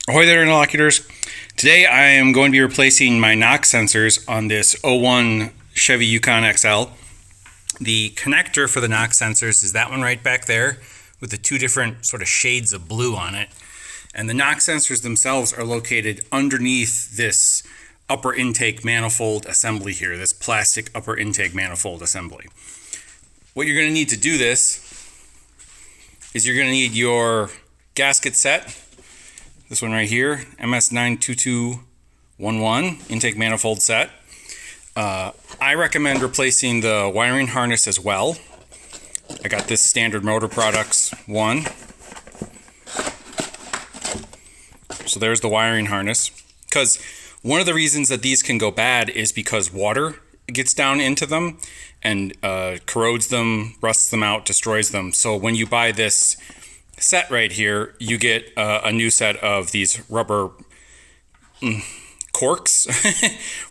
Ahoy there, interlocutors. Today I am going to be replacing my NOx sensors on this '01 Chevy Yukon XL. The connector for the NOx sensors is that one right back there with the two different sort of shades of blue on it. And the NOx sensors themselves are located underneath this upper intake manifold assembly here, this plastic upper intake manifold assembly. What you're going to need to do this is you're going to need your gasket set. This one right here, MS92211 intake manifold set. I recommend replacing the wiring harness as well. I got this Standard Motor Products one. So there's the wiring harness. Because one of the reasons that these can go bad is because water gets down into them and corrodes them, rusts them out, destroys them. So when you buy this set right here, you get a new set of these rubber corks,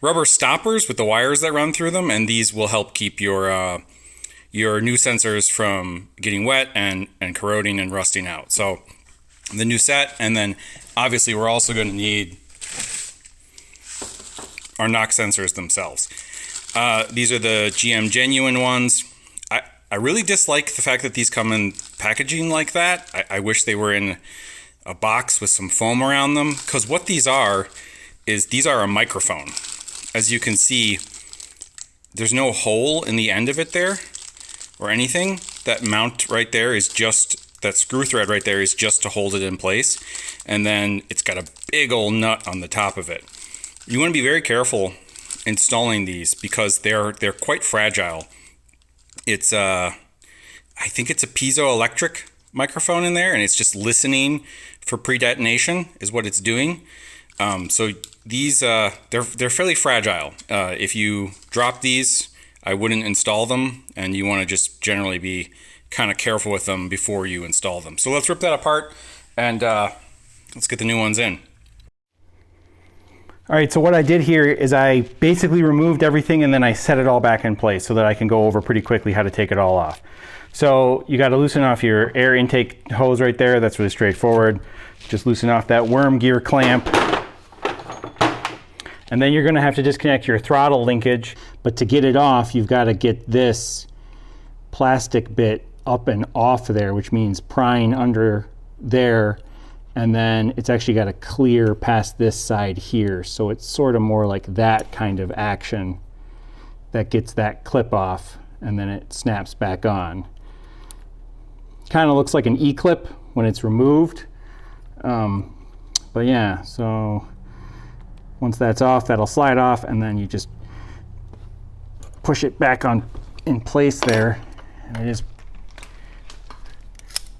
rubber stoppers with the wires that run through them, and these will help keep your new sensors from getting wet and corroding and rusting out. So the new set, and then obviously we're also going to need our NOx sensors themselves. These are the GM genuine ones. I really dislike the fact that these come in packaging like that. I wish they were in a box with some foam around them, because what these are is these are a microphone. As you can see, there's no hole in the end of it there or anything. That mount right there is just, that screw thread right there is just to hold it in place. And then it's got a big old nut on the top of it. You want to be very careful installing these because they're quite fragile. It's I think it's a piezoelectric microphone in there, and it's just listening for pre-detonation is what it's doing. So these they're fairly fragile. If you drop these, I wouldn't install them, and you want to just generally be kind of careful with them before you install them. So let's rip that apart and let's get the new ones in. All right, so what I did here is I basically removed everything and then I set it all back in place so that I can go over pretty quickly how to take it all off. So you got to loosen off your air intake hose right there. That's really straightforward. Just loosen off that worm gear clamp. And then you're going to have to disconnect your throttle linkage. But to get it off, you've got to get this plastic bit up and off there, which means prying under there. And then it's actually got to clear past this side here. So it's sort of more like that kind of action that gets that clip off, and then it snaps back on. Kind of looks like an E-clip when it's removed. But yeah, so once that's off, that'll slide off, and then you just push it back on in place there. And it's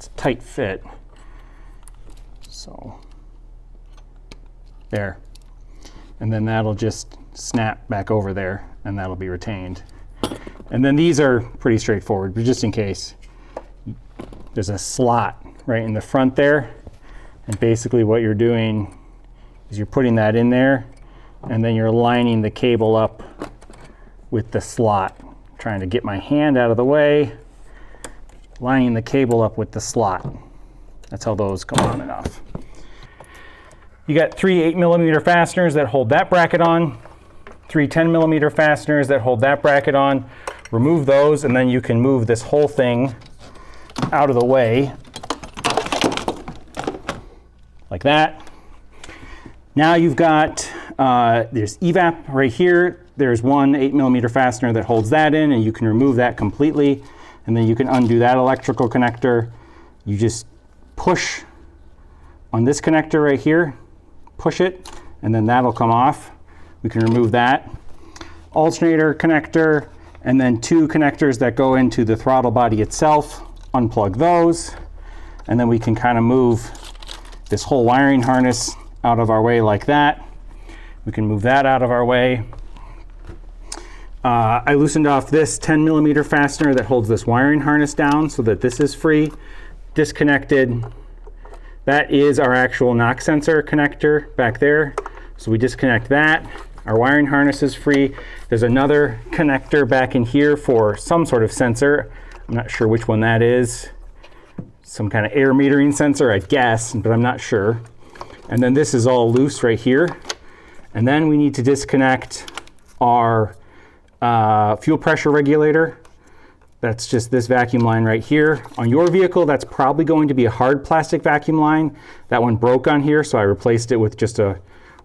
a tight fit. So there, and then that'll just snap back over there and that'll be retained. And then these are pretty straightforward, but just in case, there's a slot right in the front there, and basically what you're doing is you're putting that in there and then you're lining the cable up with the slot. I'm trying to get my hand out of the way, lining the cable up with the slot. That's how those come on and off. You got 3 8mm fasteners that hold that bracket on, 3 10mm fasteners that hold that bracket on. Remove those, and then you can move this whole thing out of the way like that. Now you've got, there's evap right here. There's 1 8mm fastener that holds that in, and you can remove that completely. And then you can undo that electrical connector. You just push on this connector right here, push it, and then that'll come off. We can remove that. Alternator connector, and then 2 connectors that go into the throttle body itself. Unplug those, and then we can kind of move this whole wiring harness out of our way like that. We can move that out of our way. I loosened off this 10mm fastener that holds this wiring harness down so that this is free. Disconnected. That is our actual NOx sensor connector back there. So we disconnect that. Our wiring harness is free. There's another connector back in here for some sort of sensor. I'm not sure which one that is. Some kind of air metering sensor, I guess, but I'm not sure. And then this is all loose right here. And then we need to disconnect our fuel pressure regulator. That's just this vacuum line right here. On your vehicle, that's probably going to be a hard plastic vacuum line. That one broke on here, so I replaced it with just a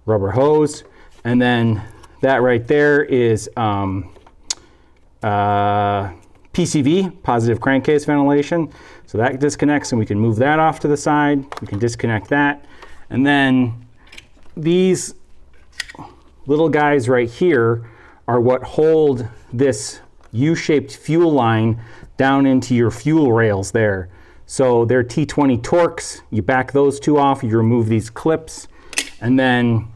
rubber hose. And then that right there is PCV, positive crankcase ventilation. So that disconnects, and we can move that off to the side. We can disconnect that. And then these little guys right here are what hold this U-shaped fuel line down into your fuel rails there. So they're T20 Torx. You back those two off, you remove these clips, and then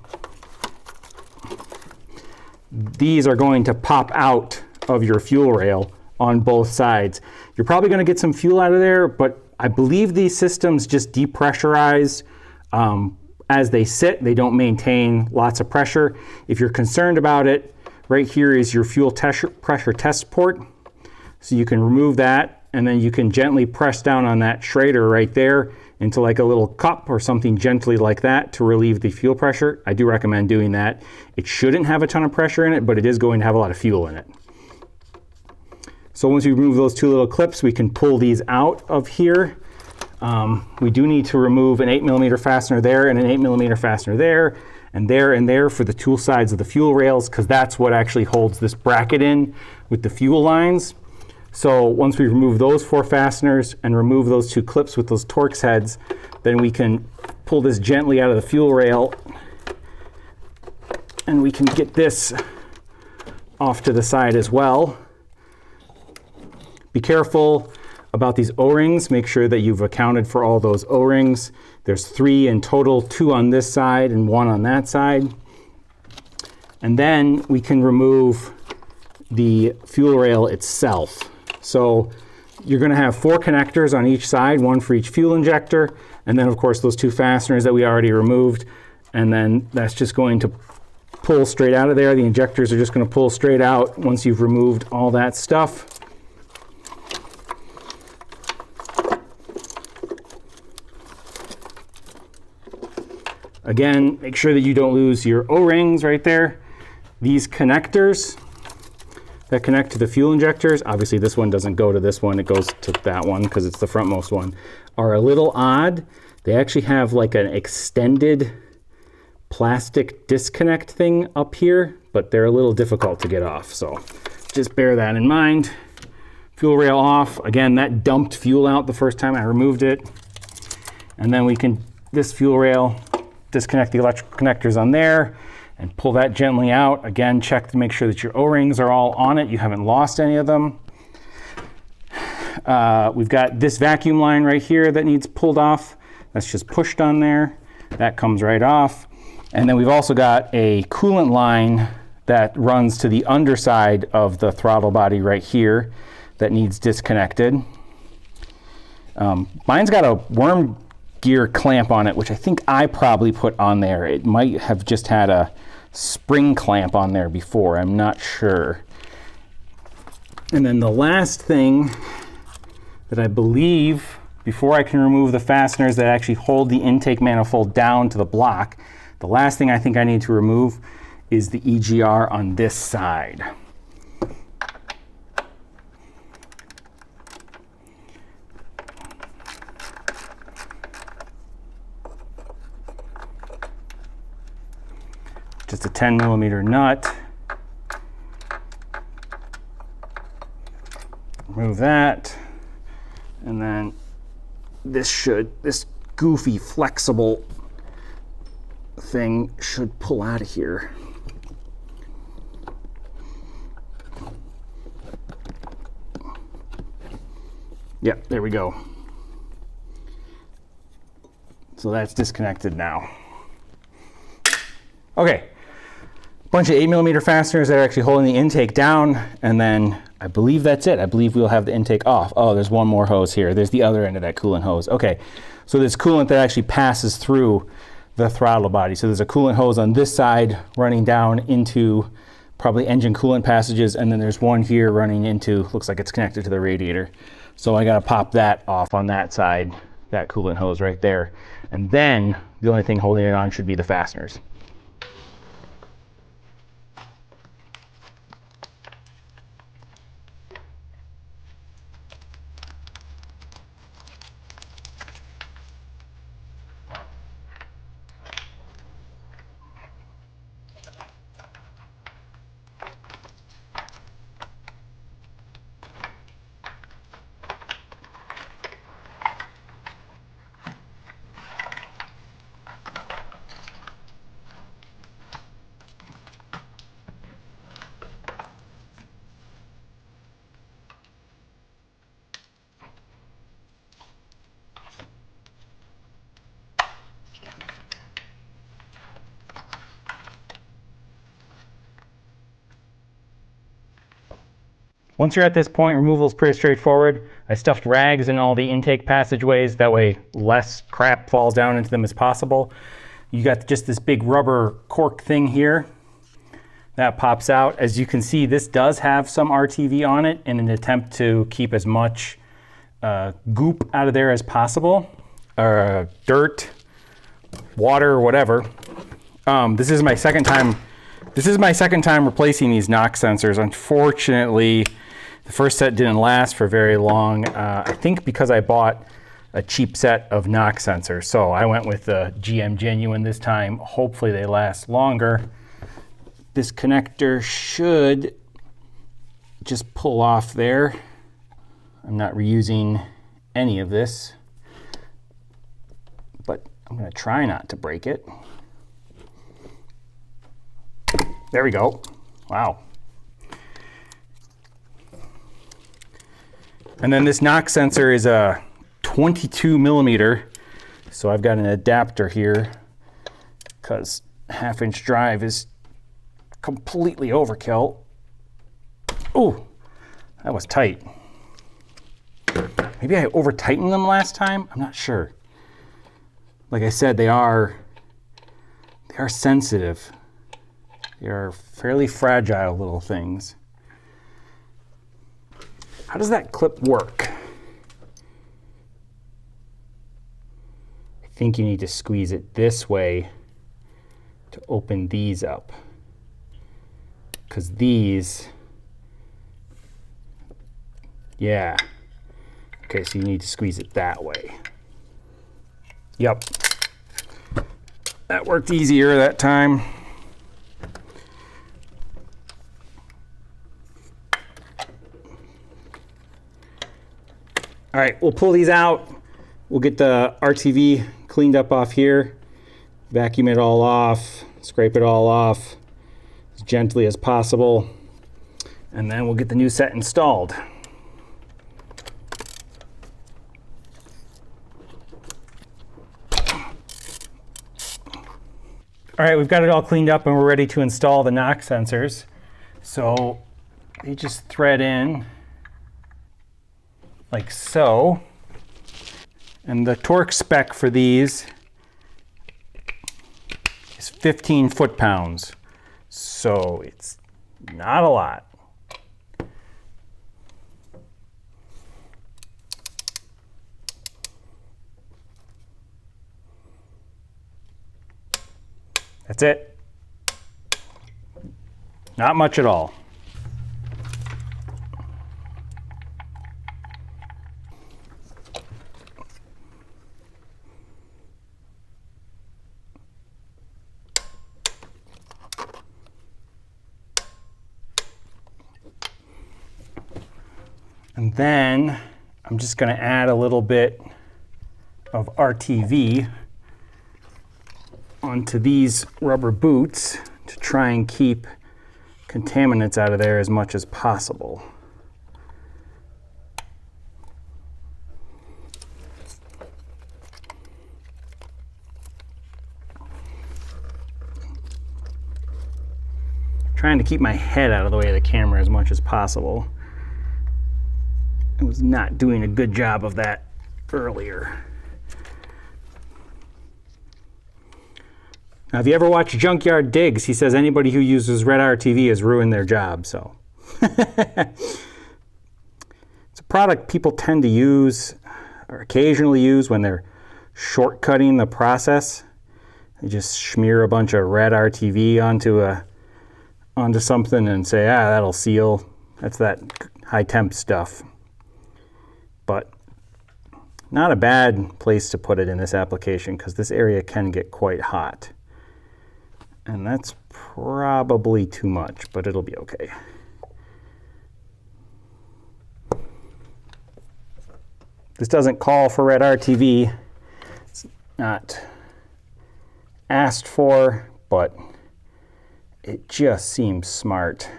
these are going to pop out of your fuel rail on both sides. You're probably going to get some fuel out of there, but I believe these systems just depressurize as they sit. They don't maintain lots of pressure. If you're concerned about it, right here is your fuel pressure test port. So you can remove that, and then you can gently press down on that Schrader right there into like a little cup or something gently like that to relieve the fuel pressure. I do recommend doing that. It shouldn't have a ton of pressure in it, but it is going to have a lot of fuel in it. So once we remove those two little clips, we can pull these out of here. We do need to remove an 8mm fastener there and an 8mm fastener there and there for the tool sides of the fuel rails, because that's what actually holds this bracket in with the fuel lines. So once we remove those 4 fasteners and remove those 2 clips with those Torx heads, then we can pull this gently out of the fuel rail, and we can get this off to the side as well. Be careful about these O-rings. Make sure that you've accounted for all those O-rings. There's 3 in total, 2 on this side and 1 on that side. And then we can remove the fuel rail itself. So you're going to have 4 connectors on each side, 1 for each fuel injector, and then of course those 2 fasteners that we already removed, and then that's just going to pull straight out of there. The injectors are just going to pull straight out once you've removed all that stuff. Again, make sure that you don't lose your O-rings right there. These connectors that connect to the fuel injectors, obviously this one doesn't go to this one, it goes to that one because it's the frontmost one, are a little odd. They actually have like an extended plastic disconnect thing up here, but they're a little difficult to get off, so just bear that in mind. Fuel rail off. Again, that dumped fuel out the first time I removed it. And then we can, this fuel rail, disconnect the electrical connectors on there and pull that gently out. Again, check to make sure that your O-rings are all on it. You haven't lost any of them. We've got this vacuum line right here that needs pulled off. That's just pushed on there. That comes right off. And then we've also got a coolant line that runs to the underside of the throttle body right here that needs disconnected. Mine's got a worm gear clamp on it, which I think I probably put on there. It might have just had a spring clamp on there before, I'm not sure. And then the last thing that I believe, before I can remove the fasteners that actually hold the intake manifold down to the block, the last thing I think I need to remove is the EGR on this side. Just a 10mm nut. Remove that. And then this goofy flexible thing should pull out of here. Yeah, there we go. So that's disconnected now. Okay. Bunch of 8mm fasteners that are actually holding the intake down, and then I believe that's it. I believe we'll have the intake off. Oh, there's one more hose here. There's the other end of that coolant hose. Okay, so there's coolant that actually passes through the throttle body. So there's a coolant hose on this side running down into probably engine coolant passages, and then there's one here running into, looks like it's connected to the radiator. So I gotta pop that off on that side, that coolant hose right there. And then the only thing holding it on should be the fasteners. Once you're at this point, removal is pretty straightforward. I stuffed rags in all the intake passageways, that way less crap falls down into them as possible. You got just this big rubber cork thing here that pops out. As you can see, this does have some RTV on it in an attempt to keep as much goop out of there as possible, or dirt, water, whatever. This is my second time replacing these knock sensors. Unfortunately, the first set didn't last for very long. I think because I bought a cheap set of knock sensors. So I went with the GM Genuine this time. Hopefully they last longer. This connector should just pull off there. I'm not reusing any of this, but I'm gonna try not to break it. There we go. Wow. And then this knock sensor is a 22 millimeter. So I've got an adapter here because 1/2-inch drive is completely overkill. Oh, that was tight. Maybe I over tightened them last time. I'm not sure. Like I said, they are sensitive. They are fairly fragile little things. How does that clip work? I think you need to squeeze it this way to open these up. Because these, yeah. Okay, so you need to squeeze it that way. Yep. That worked easier that time. All right, we'll pull these out. We'll get the RTV cleaned up off here, vacuum it all off, scrape it all off as gently as possible, and then we'll get the new set installed. All right, we've got it all cleaned up and we're ready to install the knock sensors. So they just thread in like so. And the torque spec for these is 15 foot-pounds. So it's not a lot. That's it. Not much at all. And then I'm just going to add a little bit of RTV onto these rubber boots to try and keep contaminants out of there as much as possible. Trying to keep my head out of the way of the camera as much as possible. I was not doing a good job of that earlier. Now, if you ever watch Junkyard Digs, he says anybody who uses red RTV has ruined their job, so. It's a product people tend to use or occasionally use when they're shortcutting the process. They just smear a bunch of red RTV onto something and say, that'll seal. That's that high temp stuff. But not a bad place to put it in this application, because this area can get quite hot. And that's probably too much, but it'll be okay. This doesn't call for red RTV. It's not asked for, but it just seems smart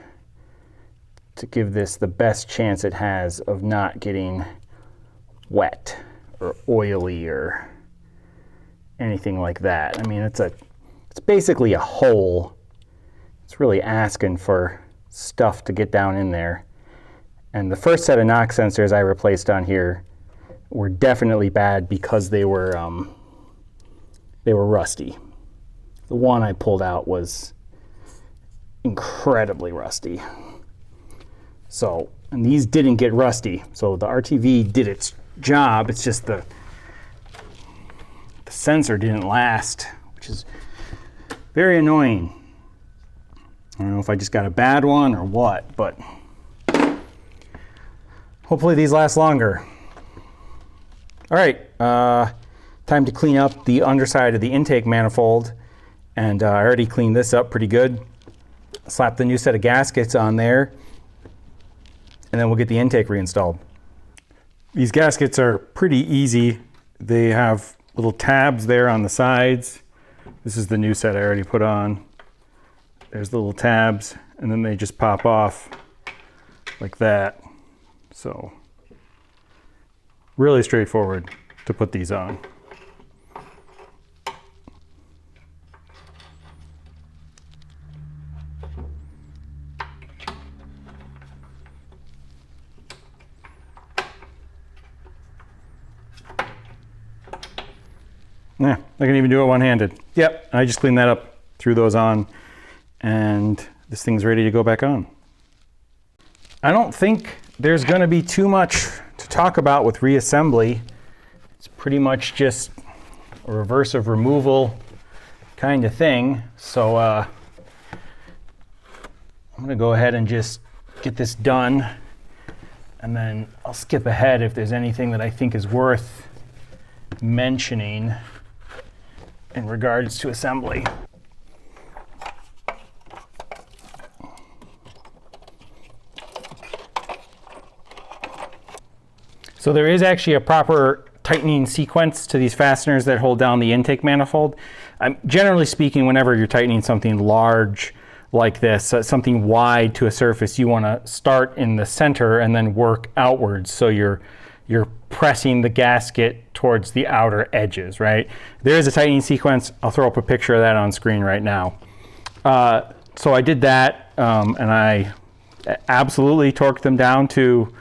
to give this the best chance it has of not getting wet or oily or anything like that. I mean, it's basically a hole. It's really asking for stuff to get down in there. And the first set of knock sensors I replaced on here were definitely bad because they were rusty. The one I pulled out was incredibly rusty. So, and these didn't get rusty. So the RTV did its job. It's just the sensor didn't last, which is very annoying. I don't know if I just got a bad one or what, but hopefully these last longer. All right, time to clean up the underside of the intake manifold. And I already cleaned this up pretty good. Slap the new set of gaskets on there, and then we'll get the intake reinstalled. These gaskets are pretty easy. They have little tabs there on the sides. This is the new set I already put on. There's the little tabs, and then they just pop off like that. So really straightforward to put these on. Yeah, I can even do it one-handed. Yep, I just cleaned that up, threw those on, and this thing's ready to go back on. I don't think there's going to be too much to talk about with reassembly. It's pretty much just a reverse of removal kind of thing. So I'm going to go ahead and just get this done, and then I'll skip ahead if there's anything that I think is worth mentioning in regards to assembly. So there is actually a proper tightening sequence to these fasteners that hold down the intake manifold. Generally speaking, whenever you're tightening something large like this, something wide to a surface, you want to start in the center and then work outwards. So you're pressing the gasket towards the outer edges, right? There is a tightening sequence. I'll throw up a picture of that on screen right now. So I did that, and I absolutely torqued them down to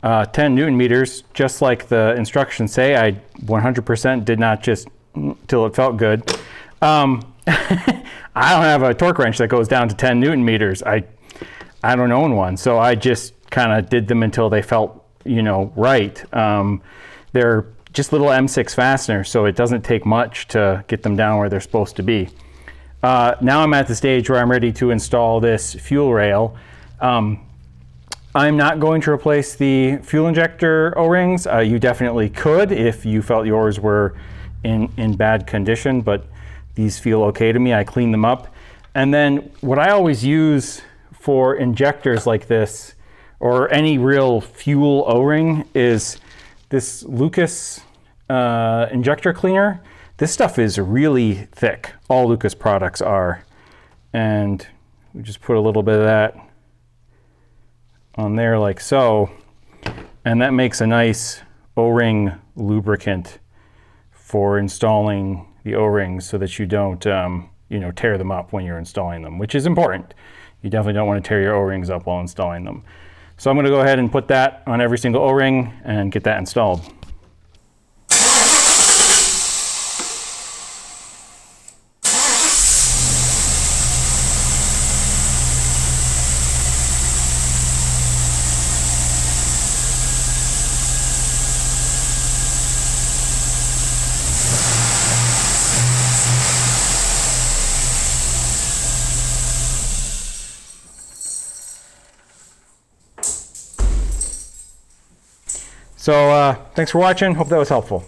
10 Newton meters, just like the instructions say. I 100% did not just till it felt good. I don't have a torque wrench that goes down to 10 Newton meters. I don't own one, so I just kind of did them until they felt, right. They're just little M6 fasteners, so it doesn't take much to get them down where they're supposed to be. Now I'm at the stage where I'm ready to install this fuel rail. I'm not going to replace the fuel injector O-rings. You definitely could if you felt yours were in bad condition, but these feel okay to me. I clean them up. And then what I always use for injectors like this, or any real fuel O-ring, is this Lucas injector cleaner. This stuff is really thick. All Lucas products are. And we just put a little bit of that on there like so. And that makes a nice O-ring lubricant for installing the O-rings so that you don't tear them up when you're installing them, which is important. You definitely don't want to tear your O-rings up while installing them. So I'm going to go ahead and put that on every single O-ring and get that installed. So thanks for watching. Hope that was helpful.